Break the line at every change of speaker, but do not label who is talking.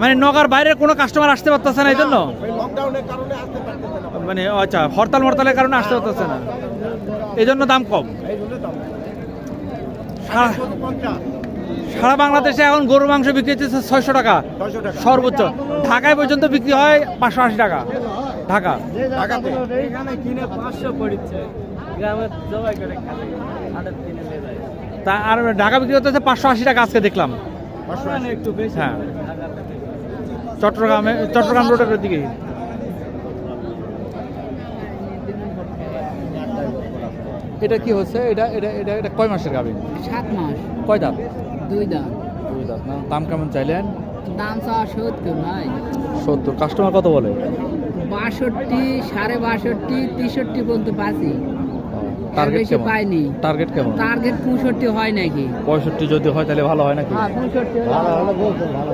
মানে নগর বাইরের কোনো কাস্টমার আসতে পারতেছে না এই জন্য,
লকডাউনের কারণে আসতে পারতেছে না,
মানে আচ্ছা হরতাল মরতালের কারণে আসতে পারতেছে না, এই জন্য দাম কম।
এই জন্য দাম
সারা
50
সারা বাংলাদেশে এখন গরুর মাংস বিক্রি হচ্ছে 600 টাকা
600 টাকা
সর্বোচ্চ, ঢাকায় পর্যন্ত বিক্রি হয় 580 টাকা ঢাকা।
ঢাকাতে
এখানে কিনে 500 পড়ছে, গ্রামে জবাই করে খাবে, হাটের কিনে নিয়ে যায়।
তা আর ঢাকা বিক্রি হচ্ছে 580 টাকা আজকে দেখলাম।
ওখানে একটু বেশি
হ্যাঁ।
পড়ে, ঢাকাতে বেশি।
চট্টগ্রাম রোডের দিকে। এটা কি হচ্ছে, এটা এটা এটা এটা কয় মাসের গাভী?
7 মাস,
কয় দাঁত?
2 দাঁত।
দুই দাঁত না। দাম কেমন চাইলেন?
দাম চাওয়া 70 ভাই।
70। কাস্টমার কত বলে?
62, 62.5, 63 পর্যন্ত পাচ্ছি।
টার্গেট
বেশি
কেমন?
পাইনি।
টার্গেট কেমন?
টার্গেট 65 হয় নাকি?
65 যদি হয় তাহলে ভালো হয় নাকি?
হ্যাঁ 65 হলে ভালো।